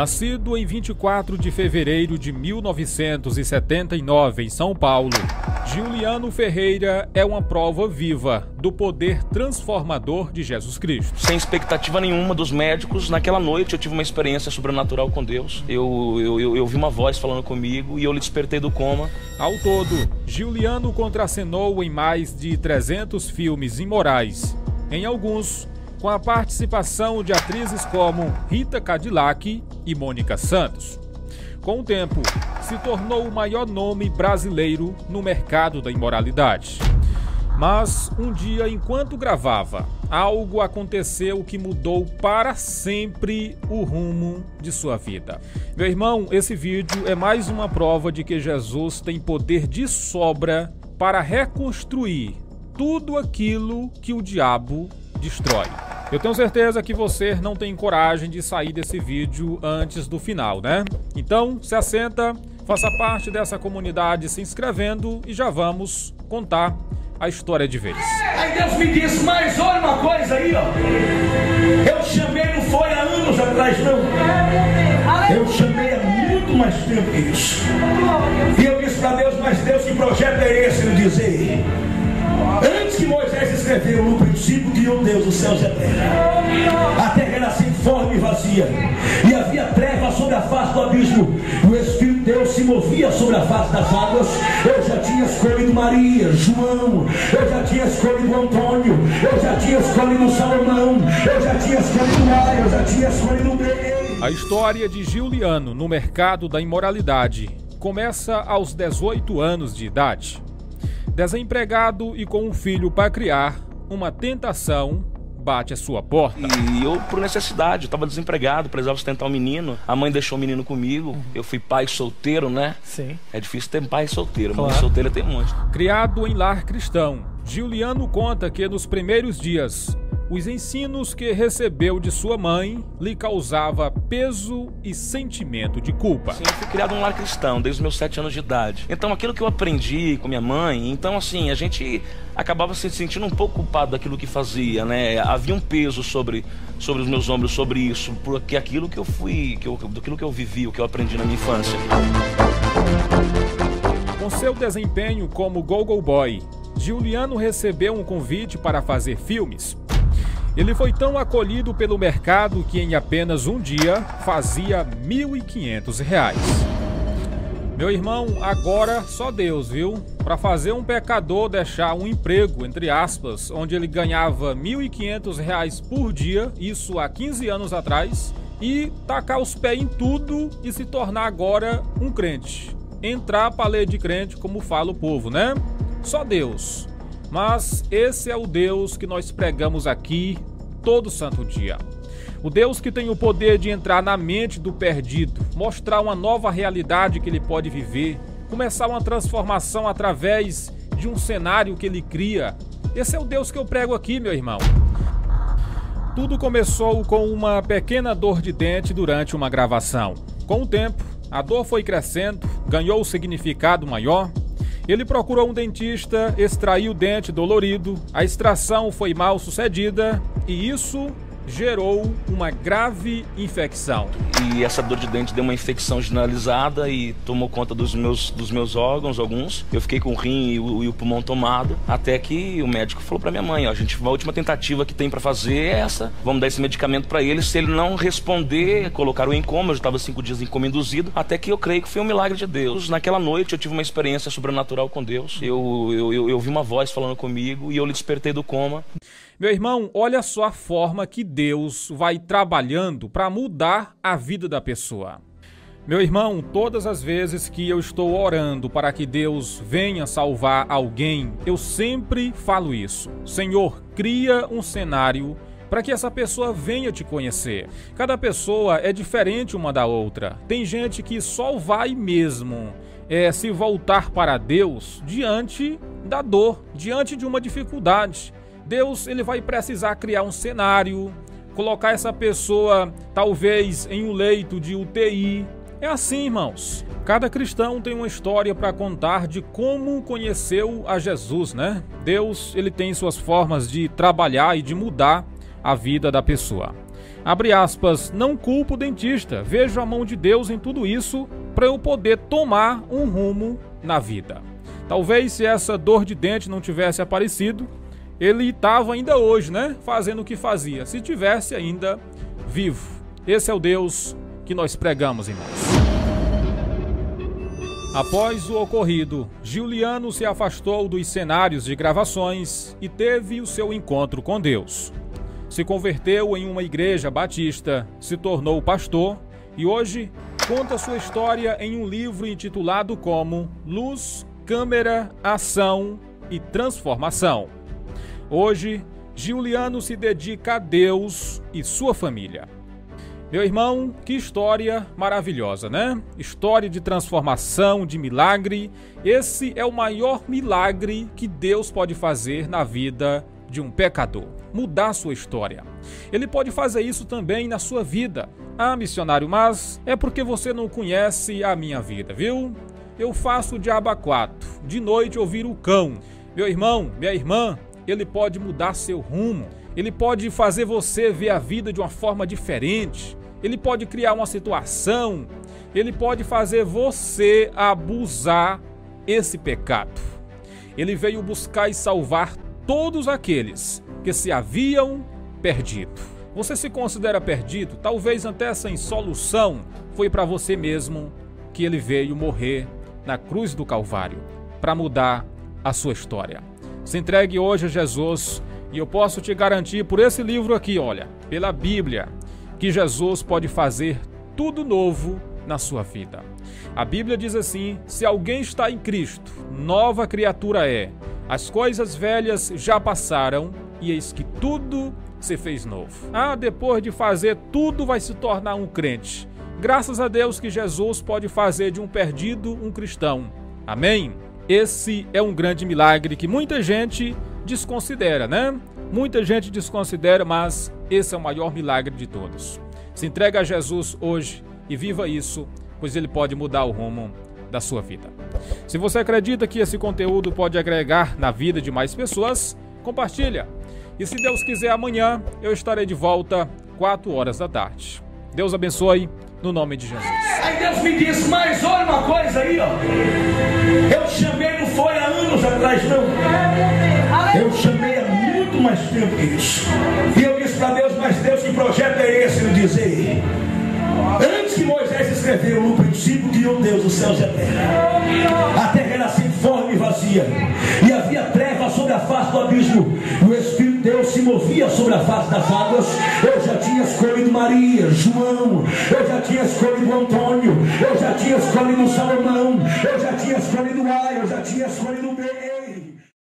Nascido em 24 de fevereiro de 1979 em São Paulo, Giuliano Ferreira é uma prova viva do poder transformador de Jesus Cristo. Sem expectativa nenhuma dos médicos, naquela noite eu tive uma experiência sobrenatural com Deus. Eu ouvi uma voz falando comigo e eu lhe despertei do coma. Ao todo, Giuliano contracenou em mais de 300 filmes imorais, em alguns com a participação de atrizes como Rita Cadillac e Mônica Santos. Com o tempo, se tornou o maior nome brasileiro no mercado da imoralidade. Mas um dia, enquanto gravava, algo aconteceu que mudou para sempre o rumo de sua vida. Meu irmão, esse vídeo é mais uma prova de que Jesus tem poder de sobra para reconstruir tudo aquilo que o diabo destrói. Eu tenho certeza que você não tem coragem de sair desse vídeo antes do final, né? Então, se assenta, faça parte dessa comunidade se inscrevendo e já vamos contar a história de vez. Aí Deus me disse, mas olha uma coisa aí, ó. Eu chamei, não foi há anos atrás, não. Eu chamei há muito mais tempo que isso. E eu disse para Deus, mas Deus, que projeto é esse? Ele dizia, antes que Moisés escreveu, no princípio criou Deus os céus eternos. A terra era sem forma e vazia, e havia trevas sobre a face do abismo. O Espírito de Deus se movia sobre a face das águas. Eu já tinha escolhido Maria, João, eu já tinha escolhido Antônio, eu já tinha escolhido Salomão, eu já tinha escolhido Maria, eu já tinha escolhido Brei. A história de Giuliano no mercado da imoralidade começa aos 18 anos de idade. Desempregado e com um filho para criar, uma tentação bate à sua porta. E eu, por necessidade, eu estava desempregado, precisava sustentar um menino. A mãe deixou o menino comigo. Eu fui pai solteiro, né? Sim. É difícil ter pai solteiro, Claro. mãe solteira tem um monte. Criado em lar cristão, Giuliano conta que nos primeiros dias, os ensinos que recebeu de sua mãe lhe causava peso e sentimento de culpa. Sim, eu fui criado num lar cristão desde os meus 7 anos de idade. Então aquilo que eu aprendi com minha mãe, então assim, a gente acabava se sentindo um pouco culpado daquilo que fazia, né? Havia um peso sobre os meus ombros, sobre isso, porque aquilo que eu fui, daquilo que eu vivi, o que eu aprendi na minha infância. Com seu desempenho como go-go boy, Giuliano recebeu um convite para fazer filmes. Ele foi tão acolhido pelo mercado que em apenas um dia fazia R$ 1.500. Meu irmão, agora só Deus, viu? Para fazer um pecador deixar um emprego, entre aspas, onde ele ganhava R$ 1.500 por dia, isso há 15 anos atrás, e tacar os pés em tudo e se tornar agora um crente. Entrar para a lei de crente, como fala o povo, né? Só Deus. Mas esse é o Deus que nós pregamos aqui todo santo dia. O Deus que tem o poder de entrar na mente do perdido, mostrar uma nova realidade que ele pode viver, começar uma transformação através de um cenário que ele cria. Esse é o Deus que eu prego aqui, meu irmão. Tudo começou com uma pequena dor de dente durante uma gravação. Com o tempo, a dor foi crescendo, ganhou um significado maior. Ele procurou um dentista, extraiu o dente dolorido, a extração foi mal sucedida e isso gerou uma grave infecção. E essa dor de dente deu uma infecção generalizada e tomou conta dos meus órgãos, alguns. Eu fiquei com o rim e o pulmão tomado, até que o médico falou pra minha mãe, ó, a última tentativa que tem pra fazer é essa, vamos dar esse medicamento pra ele, se ele não responder, colocaram em coma, eu já estava 5 dias em coma induzido, até que eu creio que foi um milagre de Deus. Naquela noite eu tive uma experiência sobrenatural com Deus, eu ouvi uma voz falando comigo e eu lhe despertei do coma. Meu irmão, olha só a forma que Deus vai trabalhando para mudar a vida da pessoa. Meu irmão, todas as vezes que eu estou orando para que Deus venha salvar alguém, eu sempre falo isso. Senhor, cria um cenário para que essa pessoa venha te conhecer. Cada pessoa é diferente uma da outra. Tem gente que só vai mesmo se voltar para Deus diante da dor, diante de uma dificuldade. Deus, ele vai precisar criar um cenário, colocar essa pessoa talvez em um leito de UTI. É assim, irmãos. Cada cristão tem uma história para contar de como conheceu a Jesus, né? Deus, ele tem suas formas de trabalhar e de mudar a vida da pessoa. Abre aspas, não culpo o dentista, vejo a mão de Deus em tudo isso para eu poder tomar um rumo na vida. Talvez se essa dor de dente não tivesse aparecido, ele estava ainda hoje, né, fazendo o que fazia, se tivesse ainda vivo. Esse é o Deus que nós pregamos, irmãos. Após o ocorrido, Giuliano se afastou dos cenários de gravações e teve o seu encontro com Deus. Se converteu em uma igreja batista, se tornou pastor e hoje conta sua história em um livro intitulado como Luz, Câmera, Ação e Transformação. Hoje, Giuliano se dedica a Deus e sua família. Meu irmão, que história maravilhosa, né? História de transformação, de milagre. Esse é o maior milagre que Deus pode fazer na vida de um pecador. Mudar sua história. Ele pode fazer isso também na sua vida. Ah, missionário, mas é porque você não conhece a minha vida, viu? Eu faço o diabo a quatro. De noite eu viro o cão. Meu irmão, minha irmã, ele pode mudar seu rumo. Ele pode fazer você ver a vida de uma forma diferente. Ele pode criar uma situação. Ele pode fazer você abusar esse pecado. Ele veio buscar e salvar todos aqueles que se haviam perdido. Você se considera perdido? Talvez até essa solução foi para você mesmo que ele veio morrer na cruz do Calvário para mudar a sua história. Se entregue hoje a Jesus e eu posso te garantir por esse livro aqui, olha, pela Bíblia, que Jesus pode fazer tudo novo na sua vida. A Bíblia diz assim, se alguém está em Cristo, nova criatura é. As coisas velhas já passaram e eis que tudo se fez novo. Ah, depois de fazer tudo vai se tornar um crente. Graças a Deus que Jesus pode fazer de um perdido um cristão. Amém? Esse é um grande milagre que muita gente desconsidera, né? Muita gente desconsidera, mas esse é o maior milagre de todos. Se entrega a Jesus hoje e viva isso, pois ele pode mudar o rumo da sua vida. Se você acredita que esse conteúdo pode agregar na vida de mais pessoas, compartilha. E se Deus quiser, amanhã eu estarei de volta 4 horas da tarde. Deus abençoe, no nome de Jesus. Aí Deus me disse, mas olha uma coisa aí, ó. Eu te chamei, não foi há anos atrás, não. Eu te chamei há muito mais tempo que isso. E eu disse para Deus, mas Deus, que projeto é esse? Ele dizer, antes que Moisés escreveu no princípio, criou Deus os céus e a terra. A terra era sem forma e vazia, e havia trevas sobre a face do abismo, e o Espírito de Deus se movia sobre a face das águas. Eu já tinha escolhido Maria, João, eu já tinha escolhido Antônio, eu já tinha escolhido Salomão, eu já tinha escolhido A, eu já tinha escolhido B.